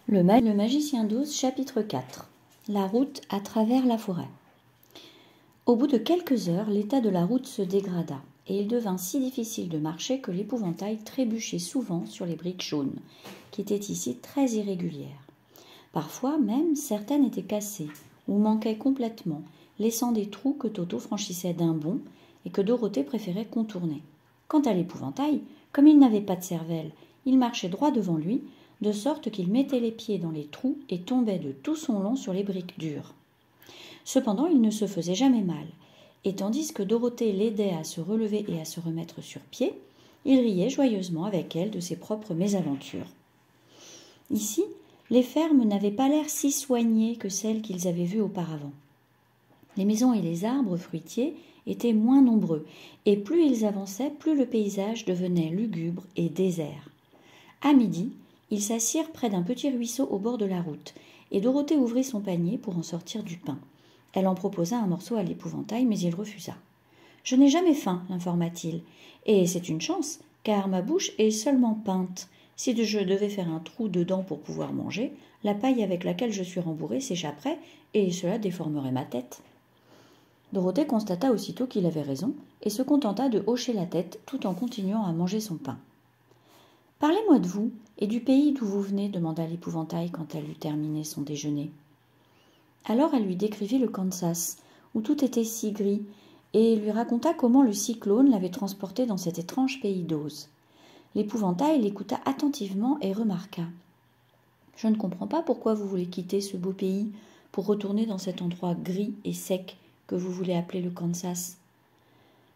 Le magicien d'Oz, chapitre 4. La route à travers la forêt. Au bout de quelques heures, l'état de la route se dégrada, et il devint si difficile de marcher que l'épouvantail trébuchait souvent sur les briques jaunes, qui étaient ici très irrégulières. Parfois même, certaines étaient cassées, ou manquaient complètement, laissant des trous que Toto franchissait d'un bond, et que Dorothée préférait contourner. Quant à l'épouvantail, comme il n'avait pas de cervelle, il marchait droit devant lui, de sorte qu'il mettait les pieds dans les trous et tombait de tout son long sur les briques dures. Cependant, il ne se faisait jamais mal, et tandis que Dorothée l'aidait à se relever et à se remettre sur pied, il riait joyeusement avec elle de ses propres mésaventures. Ici, les fermes n'avaient pas l'air si soignées que celles qu'ils avaient vues auparavant. Les maisons et les arbres fruitiers étaient moins nombreux, et plus ils avançaient, plus le paysage devenait lugubre et désert. À midi, ils s'assirent près d'un petit ruisseau au bord de la route, et Dorothée ouvrit son panier pour en sortir du pain. Elle en proposa un morceau à l'épouvantail, mais il refusa. « Je n'ai jamais faim, l'informa-t-il, et c'est une chance, car ma bouche est seulement peinte. Si je devais faire un trou dedans pour pouvoir manger, la paille avec laquelle je suis rembourrée s'échapperait, et cela déformerait ma tête. » Dorothée constata aussitôt qu'il avait raison, et se contenta de hocher la tête tout en continuant à manger son pain. « Parlez-moi de vous et du pays d'où vous venez, demanda l'épouvantail quand elle eut terminé son déjeuner. Alors elle lui décrivit le Kansas, où tout était si gris, et lui raconta comment le cyclone l'avait transporté dans cet étrange pays d'Oz. L'épouvantail l'écouta attentivement et remarqua. « Je ne comprends pas pourquoi vous voulez quitter ce beau pays pour retourner dans cet endroit gris et sec que vous voulez appeler le Kansas. »«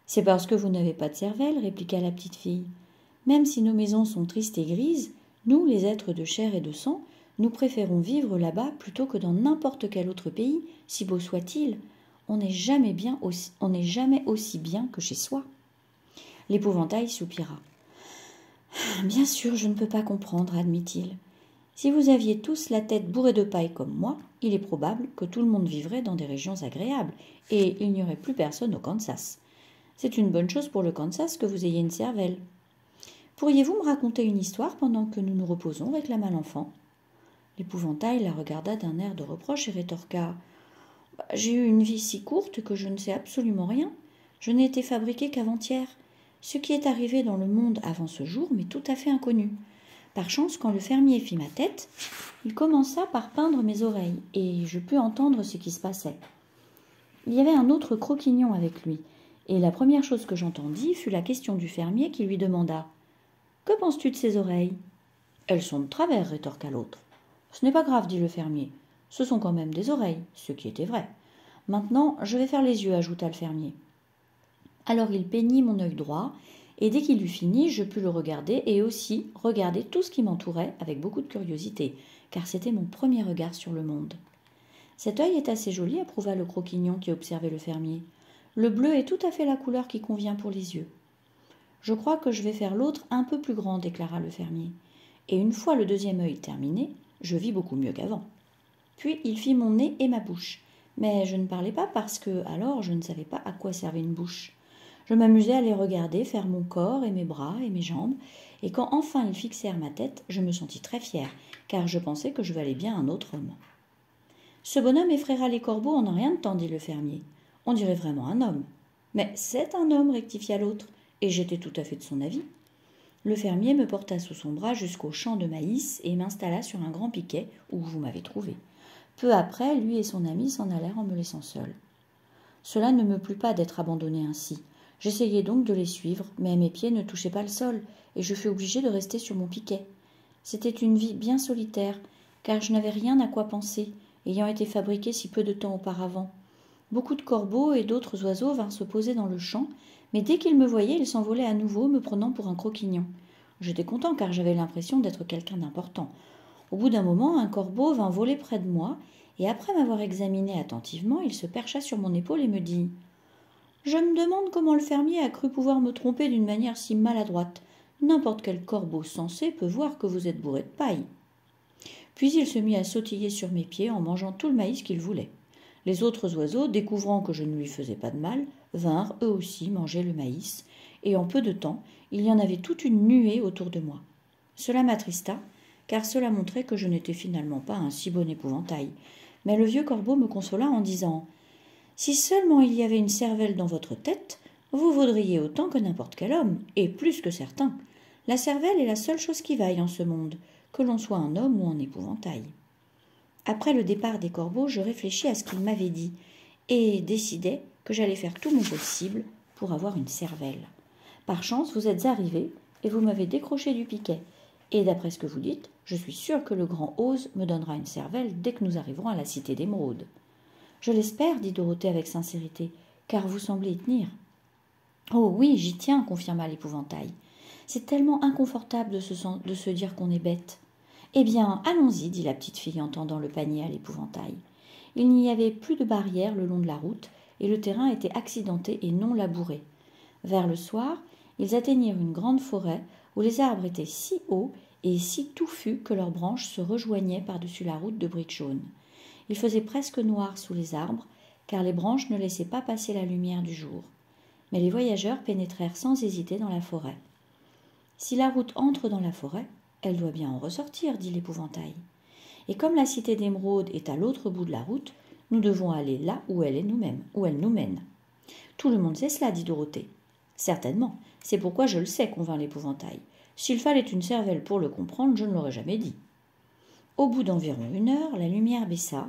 C'est parce que vous n'avez pas de cervelle, répliqua la petite fille. Même si nos maisons sont tristes et grises, nous, les êtres de chair et de sang, nous préférons vivre là-bas plutôt que dans n'importe quel autre pays, si beau soit-il. On n'est jamais aussi bien que chez soi. » L'épouvantail soupira. « Bien sûr, je ne peux pas comprendre, admit-il. Si vous aviez tous la tête bourrée de paille comme moi, il est probable que tout le monde vivrait dans des régions agréables, et il n'y aurait plus personne au Kansas. C'est une bonne chose pour le Kansas que vous ayez une cervelle. Pourriez-vous me raconter une histoire pendant que nous nous reposons, réclama l'enfant. L'épouvantail la regarda d'un air de reproche et rétorqua. « J'ai eu une vie si courte que je ne sais absolument rien. Je n'ai été fabriquée qu'avant-hier. Ce qui est arrivé dans le monde avant ce jour m'est tout à fait inconnu. Par chance, quand le fermier fit ma tête, il commença par peindre mes oreilles, et je pus entendre ce qui se passait. Il y avait un autre croquignon avec lui, et la première chose que j'entendis fut la question du fermier qui lui demanda « Que penses-tu de ces oreilles ?»« Elles sont de travers, rétorqua l'autre. »« Ce n'est pas grave, dit le fermier. Ce sont quand même des oreilles, ce qui était vrai. Maintenant, je vais faire les yeux, ajouta le fermier. Alors il peignit mon œil droit, et dès qu'il eut fini, je pus le regarder et aussi regarder tout ce qui m'entourait avec beaucoup de curiosité, car c'était mon premier regard sur le monde. Cet œil est assez joli, approuva le croquignon qui observait le fermier. Le bleu est tout à fait la couleur qui convient pour les yeux. Je crois que je vais faire l'autre un peu plus grand, déclara le fermier. Et une fois le deuxième œil terminé, je vis beaucoup mieux qu'avant. Puis il fit mon nez et ma bouche, mais je ne parlais pas parce que, alors, je ne savais pas à quoi servait une bouche. Je m'amusais à les regarder faire mon corps et mes bras et mes jambes, et quand enfin ils fixèrent ma tête, je me sentis très fière, car je pensais que je valais bien un autre homme. Ce bonhomme effraiera les corbeaux en un rien de temps, dit le fermier. On dirait vraiment un homme. Mais c'est un homme, rectifia l'autre, et j'étais tout à fait de son avis. Le fermier me porta sous son bras jusqu'au champ de maïs et m'installa sur un grand piquet où vous m'avez trouvé. Peu après, lui et son ami s'en allèrent en me laissant seule. Cela ne me plut pas d'être abandonnée ainsi. J'essayai donc de les suivre, mais mes pieds ne touchaient pas le sol, et je fus obligée de rester sur mon piquet. C'était une vie bien solitaire, car je n'avais rien à quoi penser, ayant été fabriquée si peu de temps auparavant. Beaucoup de corbeaux et d'autres oiseaux vinrent se poser dans le champ, mais dès qu'ils me voyaient, ils s'envolaient à nouveau, me prenant pour un croquignon. J'étais content, car j'avais l'impression d'être quelqu'un d'important. Au bout d'un moment, un corbeau vint voler près de moi, et après m'avoir examiné attentivement, il se percha sur mon épaule et me dit « Je me demande comment le fermier a cru pouvoir me tromper d'une manière si maladroite. N'importe quel corbeau sensé peut voir que vous êtes bourré de paille. » Puis il se mit à sautiller sur mes pieds en mangeant tout le maïs qu'il voulait. Les autres oiseaux, découvrant que je ne lui faisais pas de mal, vinrent eux aussi manger le maïs, et en peu de temps, il y en avait toute une nuée autour de moi. Cela m'attrista, car cela montrait que je n'étais finalement pas un si bon épouvantail. Mais le vieux corbeau me consola en disant « Si seulement il y avait une cervelle dans votre tête, vous vaudriez autant que n'importe quel homme, et plus que certains. La cervelle est la seule chose qui vaille en ce monde, que l'on soit un homme ou un épouvantail. » Après le départ des corbeaux, je réfléchis à ce qu'ils m'avaient dit, et décidai que j'allais faire tout mon possible pour avoir une cervelle. Par chance, vous êtes arrivés, et vous m'avez décroché du piquet. Et d'après ce que vous dites, je suis sûre que le grand Oz me donnera une cervelle dès que nous arriverons à la cité d'Émeraude. Je l'espère, dit Dorothée avec sincérité, car vous semblez y tenir. Oh oui, j'y tiens, confirma l'épouvantail. C'est tellement inconfortable de se dire qu'on est bête. Eh bien, allons-y, dit la petite fille en tendant le panier à l'épouvantail. Il n'y avait plus de barrière le long de la route, et le terrain était accidenté et non labouré. Vers le soir, ils atteignirent une grande forêt où les arbres étaient si hauts et si touffus que leurs branches se rejoignaient par-dessus la route de briques jaunes. Il faisait presque noir sous les arbres, car les branches ne laissaient pas passer la lumière du jour. Mais les voyageurs pénétrèrent sans hésiter dans la forêt. « Si la route entre dans la forêt, elle doit bien en ressortir, dit l'épouvantail. Et comme la cité d'Émeraude est à l'autre bout de la route, nous devons aller là où elle est nous-mêmes, où elle nous mène. » Tout le monde sait cela, dit Dorothée. Certainement, c'est pourquoi je le sais, convint l'épouvantail. S'il fallait une cervelle pour le comprendre, je ne l'aurais jamais dit. Au bout d'environ 1 heure, la lumière baissa,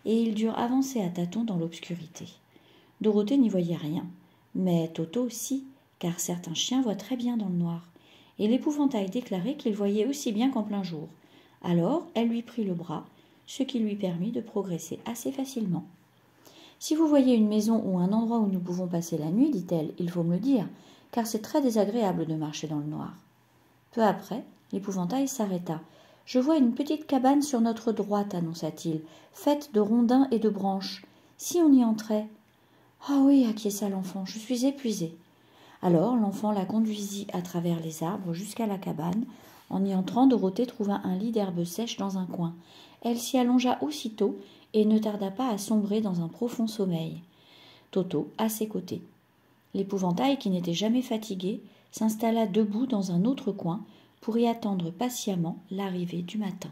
et ils durent avancer à tâtons dans l'obscurité. Dorothée n'y voyait rien, mais Toto si, car certains chiens voient très bien dans le noir, et l'épouvantail déclarait qu'il voyait aussi bien qu'en plein jour. Alors elle lui prit le bras, ce qui lui permit de progresser assez facilement. « Si vous voyez une maison ou un endroit où nous pouvons passer la nuit, dit-elle, il faut me le dire, car c'est très désagréable de marcher dans le noir. » Peu après, l'épouvantail s'arrêta. « Je vois une petite cabane sur notre droite, annonça-t-il, faite de rondins et de branches. Si on y entrait… »« Ah oui, acquiesça l'enfant, je suis épuisée. » Alors l'enfant la conduisit à travers les arbres jusqu'à la cabane. En y entrant, Dorothée trouva un lit d'herbe sèche dans un coin. Elle s'y allongea aussitôt et ne tarda pas à sombrer dans un profond sommeil. Toto à ses côtés. L'épouvantail, qui n'était jamais fatigué, s'installa debout dans un autre coin pour y attendre patiemment l'arrivée du matin.